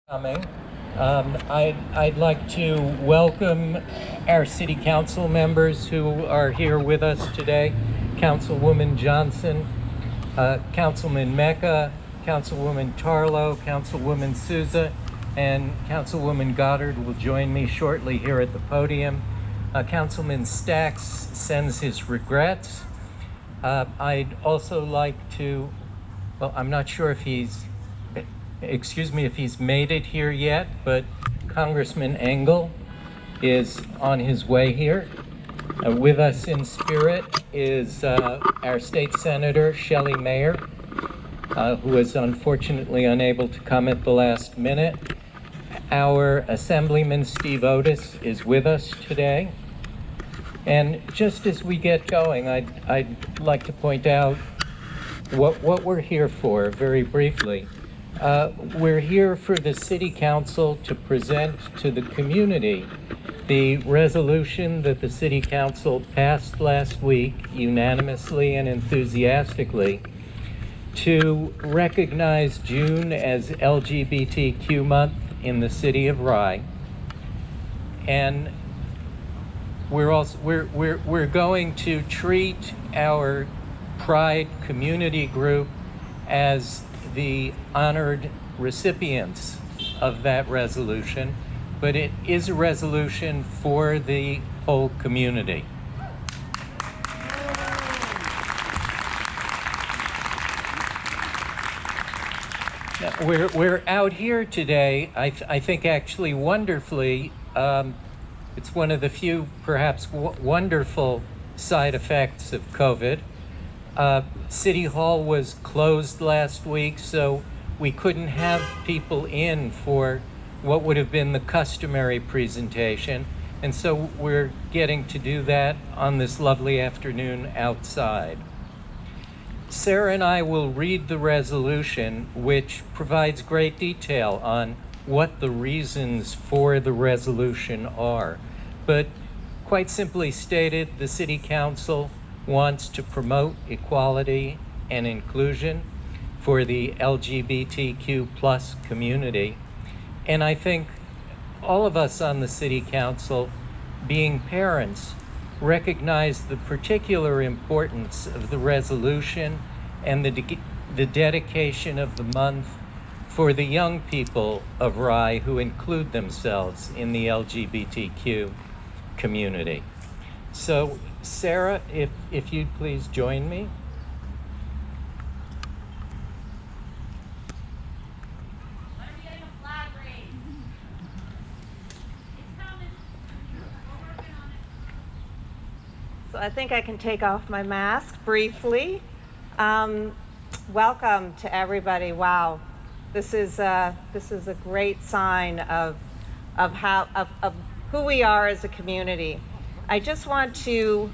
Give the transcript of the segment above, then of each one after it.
Coming. I'd like to welcome our city council members who are here with us today. Councilwoman Johnson, Councilman Mecca, Councilwoman Tarlow, Councilwoman Souza, and Councilwoman Goddard will join me shortly here at the podium. Councilman Stacks sends his regrets. I'd also like to, well, I'm not sure if he's made it here yet, but Congressman Engel is on his way here. With us in spirit is our state senator, Shelley Mayer, who is unfortunately unable to come at the last minute. Our Assemblyman Steve Otis is with us today. And just as we get going, I'd like to point out what we're here for very briefly. We're here for the City Council to present to the community the resolution that the City Council passed last week unanimously and enthusiastically to recognize June as LGBTQ month in the city of Rye. And we're going to treat our Pride community group as the honored recipients of that resolution, but it is a resolution for the whole community. Now, we're out here today, I think actually wonderfully. It's one of the few perhaps wonderful side effects of COVID. City Hall was closed last week, so we couldn't have people in for what would have been the customary presentation. And so we're getting to do that on this lovely afternoon outside. Sara and I will read the resolution, which provides great detail on what the reasons for the resolution are. But quite simply stated, the City Council wants to promote equality and inclusion for the LGBTQ plus community. And I think all of us on the City Council, being parents, recognize the particular importance of the resolution and the dedication of the month for the young people of Rye who include themselves in the LGBTQ community. So Sara, if you'd please join me. When are we getting a flag raised? It's coming. We're working on it. So I think I can take off my mask briefly. Welcome to everybody. Wow, this is a great sign of who we are as a community. I just want to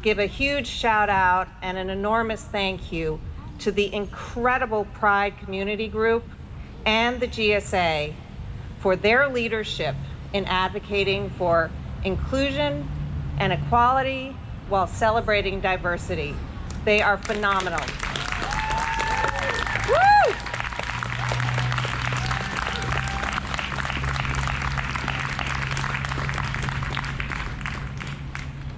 give a huge shout out and an enormous thank you to the incredible Pride Community Group and the GSA for their leadership in advocating for inclusion and equality while celebrating diversity. They are phenomenal. Woo!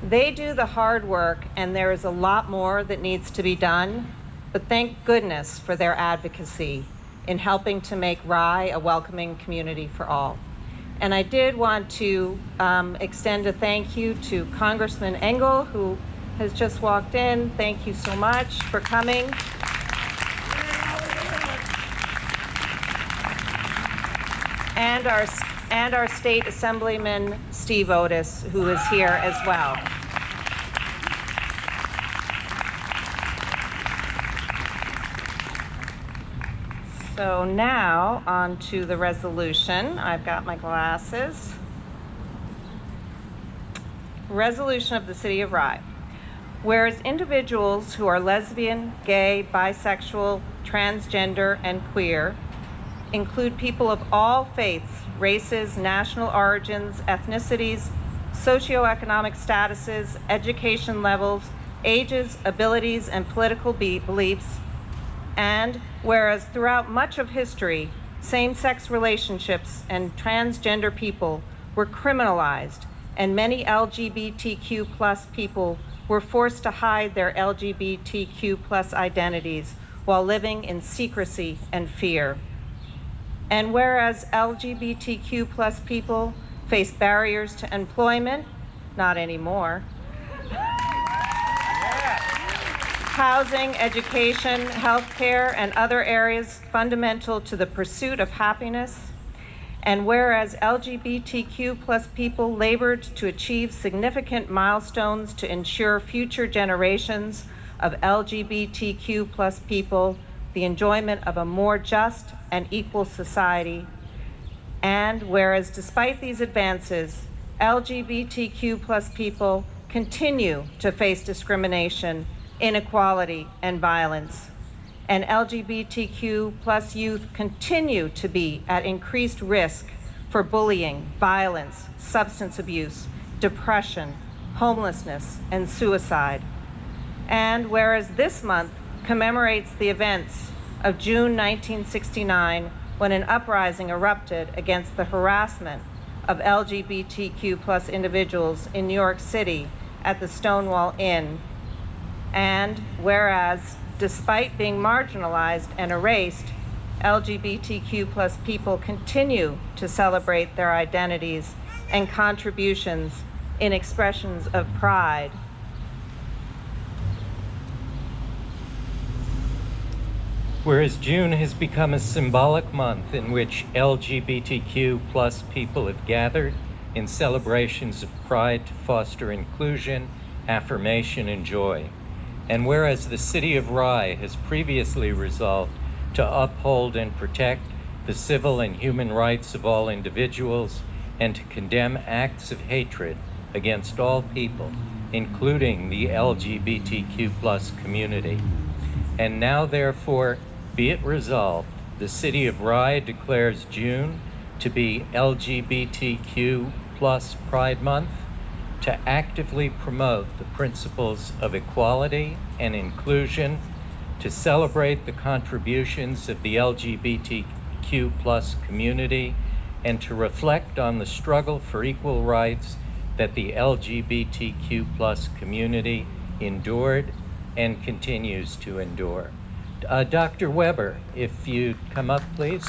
They do the hard work, and there is a lot more that needs to be done, but thank goodness for their advocacy in helping to make Rye a welcoming community for all. And I did want to extend a thank you to Congressman Engel, who has just walked in. Thank you so much for coming. And our State Assemblyman Steve Otis, who is here as well. So now on to the resolution. I've got my glasses. Resolution of the City of Rye. Whereas individuals who are lesbian, gay, bisexual, transgender, and queer include people of all faiths, races, national origins, ethnicities, socioeconomic statuses, education levels, ages, abilities, and political beliefs, and whereas throughout much of history, same-sex relationships and transgender people were criminalized, and many LGBTQ plus people were forced to hide their LGBTQ plus identities while living in secrecy and fear. And whereas LGBTQ plus people face barriers to employment, not anymore, housing, education, healthcare, and other areas fundamental to the pursuit of happiness. And whereas LGBTQ plus people labored to achieve significant milestones to ensure future generations of LGBTQ plus people the enjoyment of a more just and equal society. And whereas despite these advances, LGBTQ plus people continue to face discrimination, inequality, and violence. And LGBTQ plus youth continue to be at increased risk for bullying, violence, substance abuse, depression, homelessness, and suicide. And whereas this month commemorates the events of June 1969, when an uprising erupted against the harassment of LGBTQ plus individuals in New York City at the Stonewall Inn. And whereas, despite being marginalized and erased, LGBTQ plus people continue to celebrate their identities and contributions in expressions of pride. Whereas June has become a symbolic month in which LGBTQ plus people have gathered in celebrations of pride to foster inclusion, affirmation, and joy. And whereas the City of Rye has previously resolved to uphold and protect the civil and human rights of all individuals and to condemn acts of hatred against all people, including the LGBTQ plus community. And now, therefore, be it resolved, the City of Rye declares June to be LGBTQ plus Pride Month, to actively promote the principles of equality and inclusion, to celebrate the contributions of the LGBTQ plus community, and to reflect on the struggle for equal rights that the LGBTQ plus community endured and continues to endure. Dr. Weber, if you'd come up, please.